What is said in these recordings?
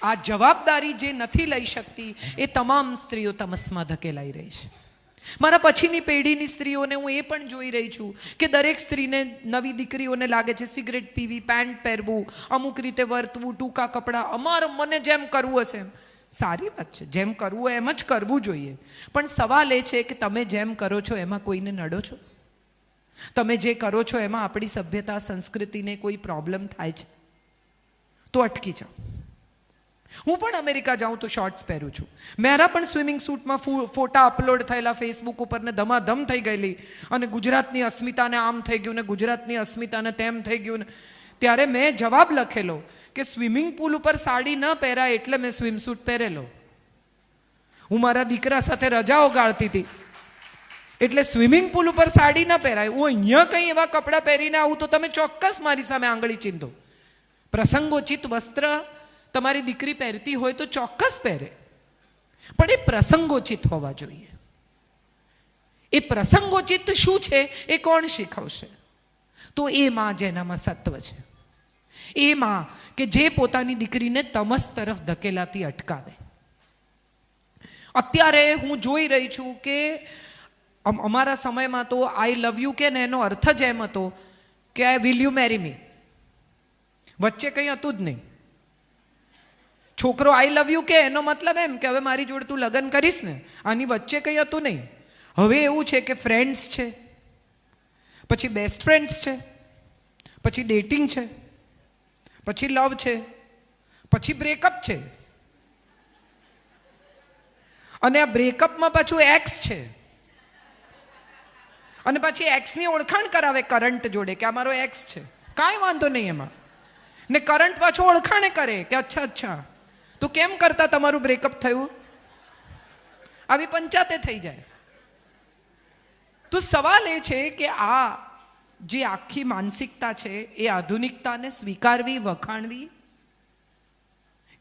આ જવાબદારી જે નથી લઈ શકતી એ તમામ સ્ત્રીઓ તમસમાં ધકેલાઈ રહી છે. મારા પછીની પેઢીની સ્ત્રીઓને હું એ પણ જોઈ રહી છું કે દરેક સ્ત્રીને, નવી દીકરીઓને લાગે છે સિગરેટ પીવી, પેન્ટ પહેરવું, અમુક રીતે વર્તવું, ટૂંકા કપડાં, મને જેમ કરવું હશે એમ. સારી વાત છે, જેમ કરવું એમ જ કરવું જોઈએ. પણ સવાલ એ છે કે તમે જેમ કરો છો એમાં કોઈને નડો છો? તમે જે કરો છો એમાં આપણી સભ્યતા, સંસ્કૃતિને કોઈ પ્રોબ્લેમ થાય છે તો અટકી જાઓ. હું પણ અમેરિકા જાઉં તો શોર્ટ્સ પહેરું છું. મારા પણ સ્વિમિંગ સૂટમાં ફોટા અપલોડ થયેલા ફેસબુક ઉપર ને ધમાધમ થઈ ગયેલી, અને ગુજરાતની અસ્મિતાને આમ થઈ ગયું ને ગુજરાતની અસ્મિતાને તેમ થઈ ગયું ને. ત્યારે મેં જવાબ લખેલો કે સ્વિમિંગ પુલ ઉપર સાડી ન પહેરાય એટલે મેં સ્વિમ સૂટ પહેરેલો. હું મારા દીકરા સાથે રજાઓ ગાળતી હતી એટલે સ્વિમિંગ પુલ ઉપર સાડી ન પહેરાય. હું અહીંયા કંઈ એવા કપડાં પહેરીને આવું તો તમે ચોક્કસ મારી સામે આંગળી ચીંધો. પ્રસંગોચિત વસ્ત્ર તમારી દીકરી પહેરતી હોય તો ચોક્કસ પહેરે, પણ એ પ્રસંગોચિત હોવા જોઈએ. એ પ્રસંગોચિત શું છે એ કોણ શીખવશે? તો એ માં જેનામાં સત્વ છે, એ માં કે જે પોતાની દીકરીને તમસ તરફ ધકેલાતી અટકાવે. અત્યારે હું જોઈ રહી છું કે અમારા સમયમાં તો આઈ લવ યુ કે ને એનો અર્થ જ એમ હતો કે વિલ યુ મેરી મી. વચ્ચે કંઈ હતું જ નહીં. છોકરો આઈ લવ યુ કે એનો મતલબ એમ કે હવે મારી જોડે તું લગ્ન કરીશ ને. આની વચ્ચે કંઈ હતું નહીં. હવે એવું છે કે ફ્રેન્ડ્સ છે, પછી બેસ્ટ ફ્રેન્ડ્સ છે, પછી ડેટિંગ છે, પછી લવ છે, પછી બ્રેકઅપ છે, અને આ બ્રેકઅપમાં પાછું એક્સ છે, અને પછી એક્સની ઓળખાણ કરાવે કરંટ જોડે કે આ મારો એક્સ છે. કાંઈ વાંધો નહીં એમાં. ને કરંટ પાછો ઓળખાણે કરે કે અચ્છા તો કેમ કરતા તમારું બ્રેકઅપ થયું? આવી પંચાતે થઈ જાય. તો સવાલ એ છે કે આ જે આખી માનસિકતા છે એ આધુનિકતાને સ્વીકારવી, વખાણવી,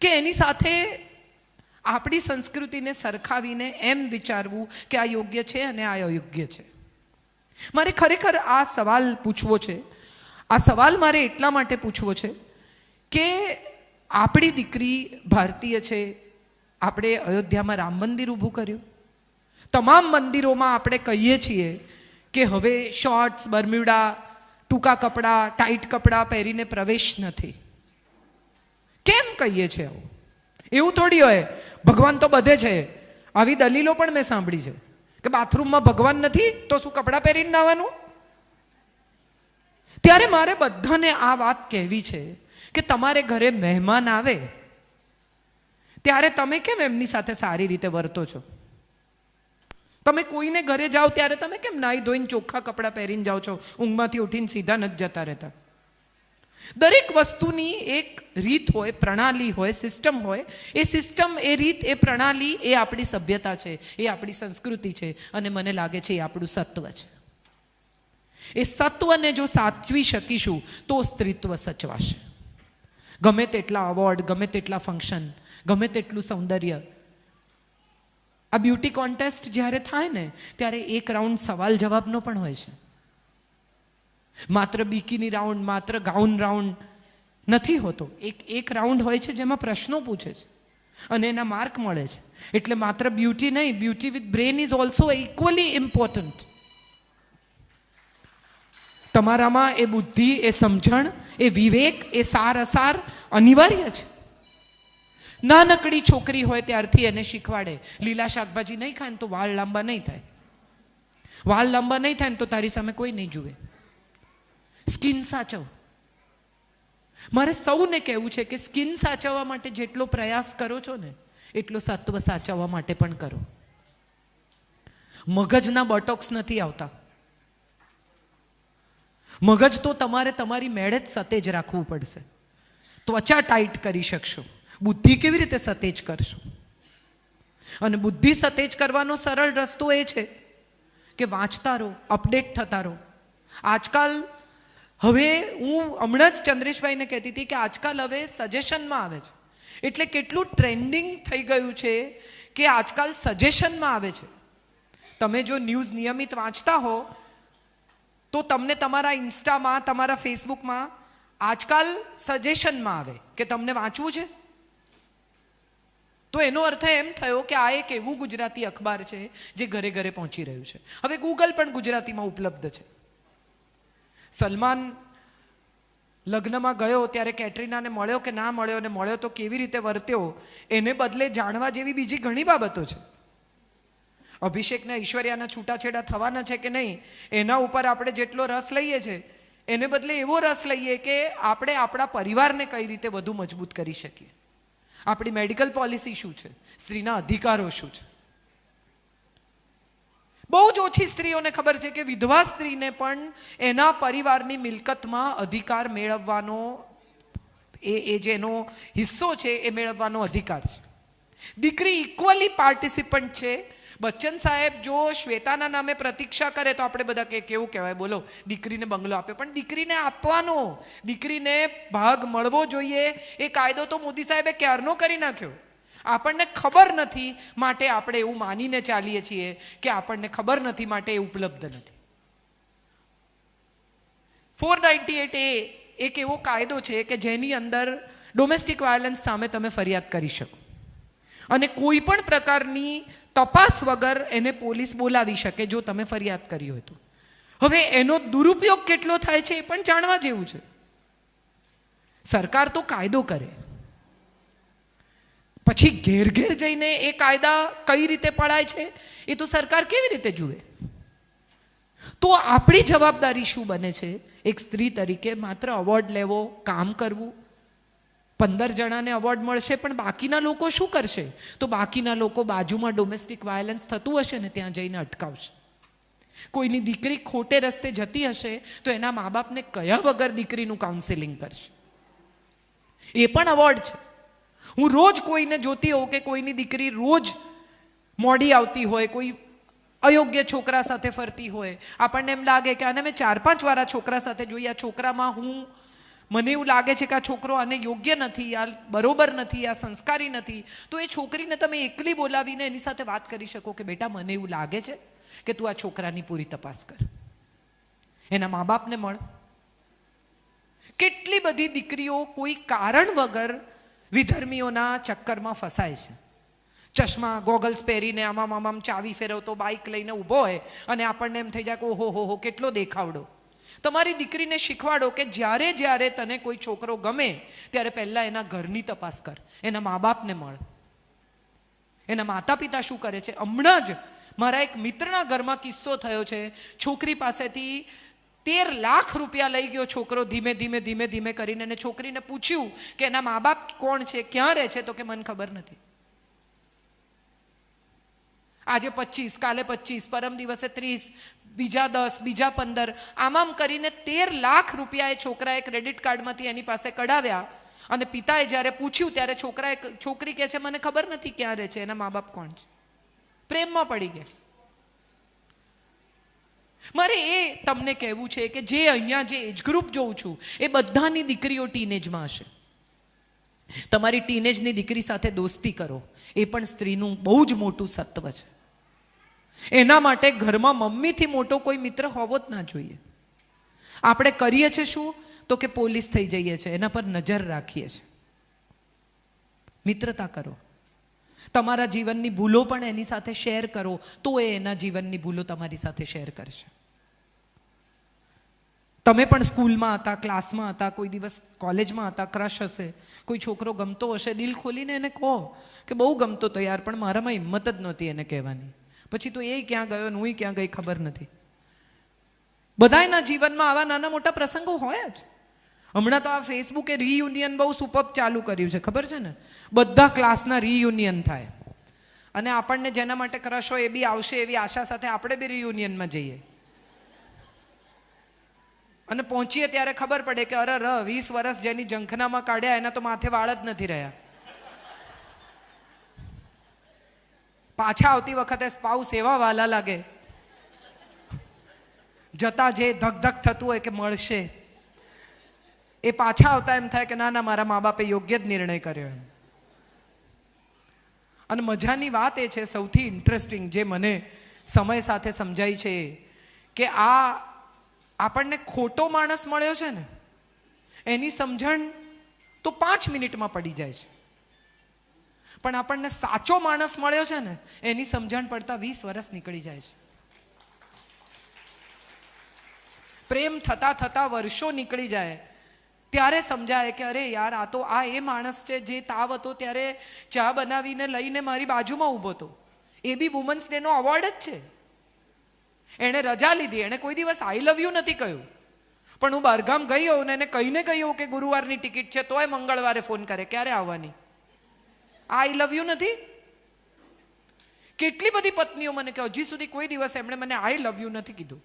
કે એની સાથે આપણી સંસ્કૃતિને સરખાવીને એમ વિચારવું કે આ યોગ્ય છે અને આ અયોગ્ય છે? મારે ખરેખર આ સવાલ પૂછવો છે. આ સવાલ મારે એટલા માટે પૂછવો છે કે આપણી દીકરી ભારતીય છે. આપણે અયોધ્યામાં રામ મંદિર ઊભું કર્યું. તમામ મંદિરોમાં આપણે કહીએ છીએ કે હવે શોર્ટ્સ, બર્મ્યુડા, ટૂંકા કપડાં, ટાઈટ કપડાં પહેરીને પ્રવેશ નથી. કેમ કહીએ છીએ આવું? એવું થોડી હોય ભગવાન તો બધે છે. આવી દલીલો પણ મેં સાંભળી છે કે બાથરૂમમાં ભગવાન નથી તો શું કપડાં પહેરીને નાવાનું? ત્યારે મારે બધાને આ વાત કહેવી છે કે તમારે ઘરે મહેમાન આવે ત્યારે તમે કેમ એમની સાથે સારી રીતે વર્તો છો? તમે કોઈને ઘરે જાઓ ત્યારે તમે કેમ નાહી ધોઈને ચોખ્ખા કપડાં પહેરીને જાઓ છો? ઊંઘમાંથી ઉઠીને સીધા નથી જતા રહેતા. દરેક વસ્તુની એક રીત હોય, પ્રણાલી હોય, સિસ્ટમ હોય. એ સિસ્ટમ, એ રીત, એ પ્રણાલી એ આપણી સભ્યતા છે, એ આપણી સંસ્કૃતિ છે, અને મને લાગે છે એ આપણું સત્વ છે. એ સત્વને જો સાચવી શકીશું તો સ્ત્રીત્વ સચવાશે. ગમે તેટલા અવોર્ડ, ગમે તેટલા ફંક્શન, ગમે તેટલું સૌંદર્ય. આ બ્યુટી કોન્ટેસ્ટ જ્યારે થાય ને ત્યારે એક રાઉન્ડ સવાલ જવાબનો પણ હોય છે. માત્ર બિકીની રાઉન્ડ, માત્ર ગાઉન રાઉન્ડ નથી હોતો. એક રાઉન્ડ હોય છે જેમાં પ્રશ્નો પૂછે છે અને એના માર્ક મળે છે. એટલે માત્ર બ્યુટી નહીં, beauty with brain is also equally important. તમારામાં એ બુદ્ધિ, એ સમજણ, એ વિવેક, એ સાર અસાર અનિવાર્ય છે. નાનકડી છોકરી હોય ત્યારથી એને શીખવાડે લીલા શાકભાજી નહીં ખાય ને તો વાળ લાંબા નહીં થાય. વાળ લાંબા નહીં થાય ને તો તારી સામે કોઈ નહીં જુએ. સ્કિન સાચવ. મારે સૌને કહેવું છે કે સ્કિન સાચવવા માટે જેટલો પ્રયાસ કરો છો ને એટલો સત્વ સાચવવા માટે પણ કરો. મગજના બોટોક્સ નથી આવતા. મગજ તો તમારે તમારી મેળે જ સતેજ રાખવું પડશે. ત્વચા ટાઈટ કરી શકશો, બુદ્ધિ કેવી રીતે સતેજ કરશો? અને બુદ્ધિ સતેજ કરવાનો સરળ રસ્તો એ છે કે વાંચતા રહો, અપડેટ થતા રહો. આજકાલ હવે હું હમણાં જ ચંદ્રેશભાઈને કહેતી હતી કે આજકાલ હવે સજેશનમાં આવે છે. એટલે કેટલું ટ્રેન્ડિંગ થઈ ગયું છે કે આજકાલ સજેશનમાં આવે છે. તમે જો ન્યૂઝ નિયમિત વાંચતા હો તો તમને તમારા ઇન્સ્ટામાં, તમારા ફેસબુકમાં આજકાલ સજેશનમાં આવે કે તમને વાંચવું છે. તો એનો અર્થ એમ થયો કે આ એક એવું ગુજરાતી અખબાર છે જે ઘરે ઘરે પહોંચી રહ્યું છે. હવે ગૂગલ પણ ગુજરાતીમાં ઉપલબ્ધ છે. સલમાન લગ્નમાં ગયો ત્યારે કેટરીનાને મળ્યો કે ના મળ્યો, અને મળ્યો તો કેવી રીતે વર્ત્યો, એને બદલે જાણવા જેવી બીજી ઘણી બાબતો છે. અભિષેકને ઐશ્વર્યાના છૂટાછેડા થવાના છે કે નહીં એના ઉપર આપણે જેટલો રસ લઈએ છીએ એને બદલે એવો રસ લઈએ કે આપણે આપણા પરિવારને કઈ રીતે વધુ મજબૂત કરી શકીએ. આપણી મેડિકલ પોલિસી શું છે, સ્ત્રીના અધિકારો શું છે. બહુ જ ઓછી સ્ત્રીઓને ખબર છે કે વિધવા સ્ત્રીને પણ એના પરિવારની મિલકતમાં અધિકાર મેળવવાનો, એ જેનો હિસ્સો છે એ મેળવવાનો અધિકાર છે. દીકરી ઇક્વલી પાર્ટિસિપન્ટ છે. બચ્ચન સાહેબ જો શ્વેતાના નામે પ્રતીક્ષા કરે તો આપણે બધા કેવું કહેવાય, બોલો, દીકરીને બંગલો આપ્યો, પણ દીકરીને આપવાનો, દીકરીને ભાગ મળવો જોઈએ એ કાયદો તો મોદી સાહેબે ક્યારનો કરી નાખ્યો. આપણને ખબર નથી માટે આપણે એવું માનીને ચાલીએ છીએ કે આપણને ખબર નથી માટે એ ઉપલબ્ધ નથી. 498A એક એવો કાયદો છે કે જેની અંદર ડોમેસ્ટિક વાયલન્સ સામે તમે ફરિયાદ કરી શકો અને કોઈ પણ પ્રકારની તપાસ વગર એને પોલીસ બોલાવી શકે જો તમે ફરિયાદ કરી હોય તો. હવે એનો દુરુપયોગ કેટલો થાય છે એ પણ જાણવા જેવું છે. સરકાર તો કાયદો કરે, પછી ઘેર ઘેર જઈને એ કાયદા કઈ રીતે પડાય છે એ તો સરકાર કેવી રીતે જુએ? તો આપણી જવાબદારી શું બને છે એક સ્ત્રી તરીકે? માત્ર અવોર્ડ લેવો, કામ કરવું. 15 જણાને અવોર્ડ મળશે પણ બાકીના લોકો શું કરશે? તો બાકીના લોકો બાજુમાં ડોમેસ્ટિક વાયલન્સ થતું હશે ને ત્યાં જઈને અટકાવશે. કોઈની દીકરી ખોટે રસ્તે જતી હશે તો એના મા બાપને કયા વગર દીકરીનું કાઉન્સેલિંગ કરશે? એ પણ અવોર્ડ છે. હું રોજ કોઈને જોતી હોઉં કે કોઈની દીકરી રોજ મોડી આવતી હોય, કોઈ અયોગ્ય છોકરા સાથે ફરતી હોય, આપણને એમ લાગે કે આને મેં 4-5 વાર આ છોકરા સાથે જોઈ, આ છોકરામાં મને એવું લાગે છે કે આ છોકરો આને યોગ્ય નથી, આ બરોબર નથી, આ સંસ્કારી નથી. તો એ છોકરીને તમે એકલી બોલાવીને એની સાથે વાત કરી શકો કે બેટા મને એવું લાગે છે કે તું આ છોકરાની પૂરી તપાસ કર, એના મા બાપને મળ. કેટલી બધી દીકરીઓ કોઈ કારણ વગર વિધર્મીઓના ચક્કરમાં ફસાય છે. ચશ્મા ગોગલ્સ પહેરીને આમામ ચાવી ફેરવતો બાઇક લઈને ઊભો હોય અને આપણને એમ થઈ જાય કે ઓહો હો કેટલો દેખાવડો. તમારી દીકરીને શીખવાડો કે જ્યારે જ્યારે તને કોઈ છોકરો ગમે ત્યારે પહેલાં એના ઘરની તપાસ કર, એના મા બાપને મળ, એના માતા પિતા શું કરે છે. હમણાં જ મારા એક મિત્રના ઘરમાં કિસ્સો થયો છે. છોકરી પાસેથી 13 લાખ રૂપિયા લઈ ગયો છોકરો ધીમે ધીમે કરીને, અને છોકરીને પૂછ્યું કે એના મા બાપ કોણ છે, ક્યાં રહે છે, તો કે મને ખબર નથી. આજે 25, કાલે 25, પરમ દિવસે 30, બીજા 10, બીજા 15, આમ કરીને 13 લાખ રૂપિયા એ છોકરાએ ક્રેડિટ કાર્ડમાંથી એની પાસે કઢાવ્યા. અને પિતાએ જ્યારે પૂછ્યું ત્યારે છોકરી કહે છે મને ખબર નથી ક્યાં રહે છે, એના મા બાપ કોણ છે. પ્રેમમાં પડી ગયા. મારે એ તમને કહેવું છે કે જે અહીંયા જે એજ ગ્રુપ જોઉં છું એ બધાની દીકરીઓ ટીનેજમાં હશે. તમારી ટીનેજની દીકરી સાથે દોસ્તી કરો, એ પણ સ્ત્રીનું બહુ જ મોટું સત્વ છે. એના માટે ઘરમાં મમ્મીથી મોટો કોઈ મિત્ર હોવો જ ના જોઈએ. આપણે કરીએ છીએ શું તો કે પોલીસ થઈ જઈએ છીએ, એના પર નજર રાખીએ છીએ. મિત્રતા કરો, તમારા જીવનની ભૂલો પણ એની સાથે શેર કરો, તો એ એના જીવનની ભૂલો તમારી સાથે શેર કરશે. તમે પણ સ્કૂલમાં હતા, ક્લાસમાં હતા, કોઈ દિવસ કોલેજમાં હતા, ક્રશ હશે, કોઈ છોકરો ગમતો હશે, દિલ ખોલીને એને કહો કે બહુ ગમતો તો યાર, પણ મારામાં હિંમત જ નહોતી એને કહેવાની. પછી તો એ ક્યાં ગયો ને હું ક્યાં ગઈ ખબર નથી. બધાના જીવનમાં આવા નાના મોટા પ્રસંગો હોય જ. હમણાં તો આ ફેસબુકે રીયુનિયન બહુ સુપર ચાલુ કર્યું છે, ખબર છે ને? બધા ક્લાસના રીયુનિયન થાય અને આપણને જેના માટે ક્રશ હોય એ બી આવશે એવી આશા સાથે આપણે બી રીયુનિયનમાં જઈએ અને પહોંચીએ ત્યારે ખબર પડે કે અરે 20 વર્ષ જેની ઝંખનામાં કાઢ્યા એના તો માથે વાળ જ નથી રહ્યા. પાછા આવતી વખતે સ્પાઉસ એવા વાલા લાગે, જતા જે ધક થતું હોય કે મળશે, એ પાછા આવતા એમ થાય કે ના ના મારા મા બાપે યોગ્ય જ નિર્ણય કર્યો એમ. અને મજાની વાત એ છે, સૌથી ઇન્ટરેસ્ટિંગ જે મને સમય સાથે સમજાય છે કે આ આપણને ખોટો માણસ મળ્યો છે ને એની સમજણ તો 5 મિનિટમાં પડી જાય છે. પણ આપણને સાચો માણસ મળ્યો છે ને, એની સમજણ પડતા 20 વર્ષ નીકળી જાય છે. પ્રેમ થતા થતા વર્ષો નીકળી જાય ત્યારે સમજાય કે અરે યાર, આ તો આ એ માણસ છે જે તાવ હતો ત્યારે ચા બનાવીને લઈને મારી બાજુમાં ઊભો હતો. એ બી વુમન્સ ડે નો અવોર્ડ જ છે. એણે રજા લીધી, એણે કોઈ દિવસ આઈ લવ યુ નથી કહ્યું, પણ હું બહારગામ ગઈ હોઉં ને એને કહીને કહ્યું કે ગુરુવારની ટિકિટ છે, તોય મંગળવારે ફોન કરે ક્યારે આવવાની. આઈ લવ યુ નથી. કેટલી બધી પત્નીઓ મને કહે હજી સુધી કોઈ દિવસ એમણે મને આઈ લવ યુ નથી કીધું,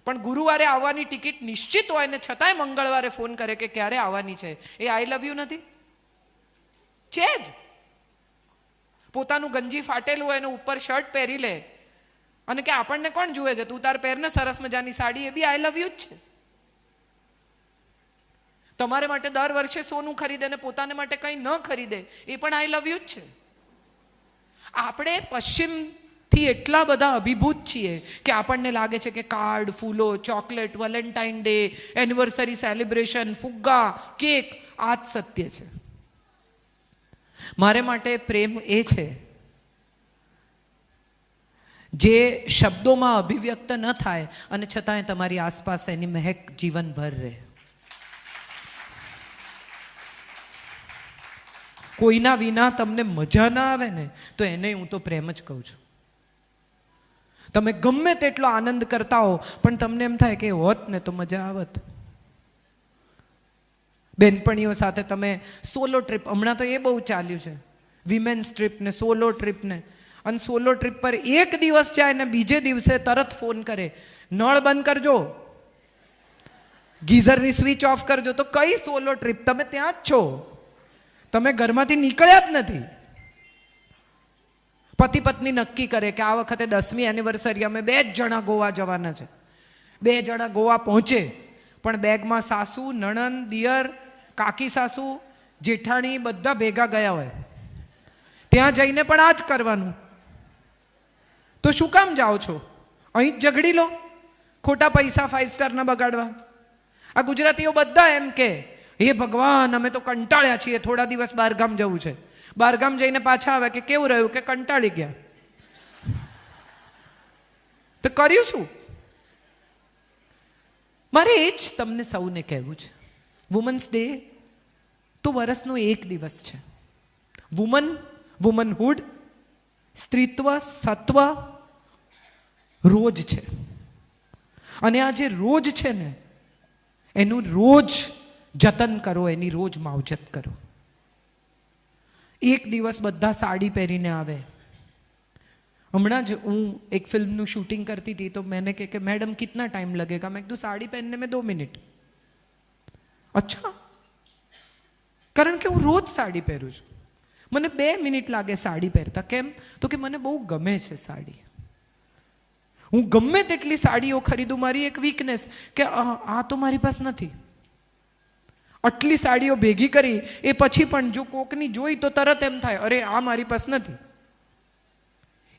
પણ ગુરુવારે આવવાની ટિકિટ નિશ્ચિત હોય ને છતાંય મંગળવારે ફોન કરે કે ક્યારે આવવાની છે. એ આઈ લવ યુ નથી છે જ. પોતાનું ગંજી ફાટેલું હોય ને ઉપર શર્ટ પહેરી લે અને કે આપણને કોણ જુએ છે, તું તાર પહેરને સરસ મજાની સાડી, એ બી આઈ લવ યુ જ છે. તમારે માટે દર વર્ષે સોનું ખરીદે ને પોતાને માટે કંઈ ન ખરીદે, એ પણ આઈ લવ યુ જ છે. આપણે પશ્ચિમથી એટલા બધા અભિભૂત છીએ કે આપણને લાગે છે કે કાર્ડ, ફૂલો, chocolate, Valentine day, anniversary celebration, ફુગ્ગા, કેક, આ જ સત્ય છે. મારે માટે પ્રેમ એ છે જે શબ્દોમાં અભિવ્યક્ત ન થાય અને છતાંય તમારી આસપાસ એની મહેક જીવનભર રહે. કોઈના વિના તમને મજા ના આવે ને તો એને હું તો પ્રેમ જ કહું છું. તમે ગમે તેટલો આનંદ કરતા હો પણ તમને એમ થાય કે હોત ને તો મજા આવત. બેનપણીઓ સાથે તમે સોલો ટ્રીપ, હમણાં તો એ બહુ ચાલ્યું છે, વિમેન્સ ટ્રીપ ને સોલો ટ્રીપ ને, અને સોલો ટ્રીપ પર એક દિવસ જાય ને બીજે દિવસે તરત ફોન કરે, નળ બંધ કરજો, ગીઝરની સ્વિચ ઓફ કરજો. તો કઈ સોલો ટ્રીપ? તમે ત્યાં જ છો, તમે ઘરમાંથી નીકળ્યા જ નથી. પતિ પત્ની નક્કી કરે કે આ વખતે 10મી એનિવર્સરી અમે 2 જ જણા ગોવા જવાના છે. 2 જણા ગોવા પહોંચે પણ બેગમાં સાસુ, નણંદ, દિયર, કાકી સાસુ, જેઠાણી બધા ભેગા ગયા હોય. ત્યાં જઈને પણ આ જ કરવાનું. તો શું કામ જાઓ છો? અહીં જ ઝઘડી લો, ખોટા પૈસા 5 સ્ટાર ના બગાડવા. આ ગુજરાતીઓ બધા એમ કે હે ભગવાન, અમે તો કંટાળ્યા છીએ, થોડા દિવસ બહારગામ જવું છે. બહારગામ જઈને પાછા આવે કે કેવું રહ્યું? કે કંટાળી ગયા. તો કર્યું શું? મારે એ જ તમને સૌને કહેવું છે, વુમન્સ ડે તો વર્ષનો એક દિવસ છે. વુમનહુડ, સ્ત્રીત્વ, સત્વ રોજ છે. અને આ જે રોજ છે ને એનું રોજ જતન કરો, એની રોજ માવજત કરો. એક દિવસ બધા સાડી પહેરીને આવે. હમણાં જ હું એક ફિલ્મનું શૂટિંગ કરતી હતી તો मैंने કે मैडम कितना टाइम लगेगा? मैं कहा साड़ी पहनने में 2 मिनट. અચ્છા, કારણ કે હું રોજ સાડી પહેરું છું, મને 2 મિનિટ લાગે સાડી પહેરતા. કેમ? તો કે મને બહુ ગમે છે સાડી. હું ગમે તેટલી સાડીઓ ખરીદું, મારી એક વીકનેસ કે આ તો મારી પાસે નથી. આટલી સાડીઓ ભેગી કરી એ પછી પણ જો કોકની જોઈ તો તરત એમ થાય અરે આ મારી પાસે નથી.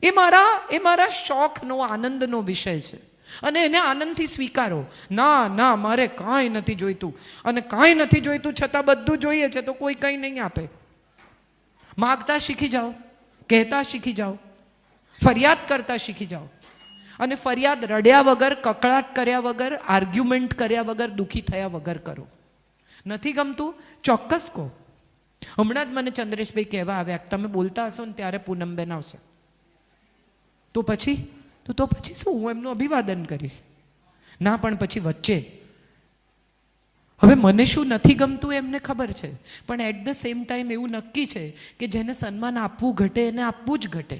એ મારા શોખનો, આનંદનો વિષય છે અને એને આનંદથી સ્વીકારો. ના ના, મારે કાંઈ નથી જોઈતું, અને કાંઈ નથી જોઈતું છતાં બધું જોઈએ છે તો કોઈ કંઈ નહીં આપે. માગતા શીખી જાઓ, કહેતા શીખી જાઓ, ફરિયાદ કરતા શીખી જાઓ. અને ફરિયાદ રડ્યા વગર, કકળાટ કર્યા વગર, આર્ગ્યુમેન્ટ કર્યા વગર, દુઃખી થયા વગર કરો. નથી ગમતું ચોક્કસ કહો. હમણાં જ મને ચંદ્રેશભાઈ કહેવા આવ્યા, તમે બોલતા હશો ને ત્યારે પૂનમબેન આવશે તો પછી શું? હું એમનું અભિવાદન કરીશ. ના, પણ પછી વચ્ચે હવે મને શું નથી ગમતું એમને ખબર છે, પણ એટ ધ સેમ ટાઈમ એવું નક્કી છે કે જેને સન્માન આપવું ઘટે એને આપવું જ ઘટે.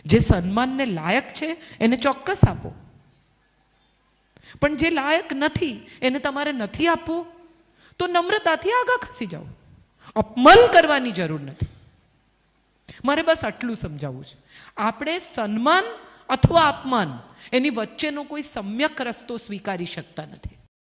જે સન્માનને લાયક છે એને ચોક્કસ આપો, પણ જે લાયક નથી એને તમારે નથી આપવું તો નમ્રતાથી આગળ ખસી જાઓ. અપમાન કરવાની જરૂર નથી. મારે બસ આટલું સમજાવવું છે. આપણે સન્માન અથવા અપમાન એની વચ્ચેનો કોઈ સમ્યક રસ્તો સ્વીકારી શકતા નથી.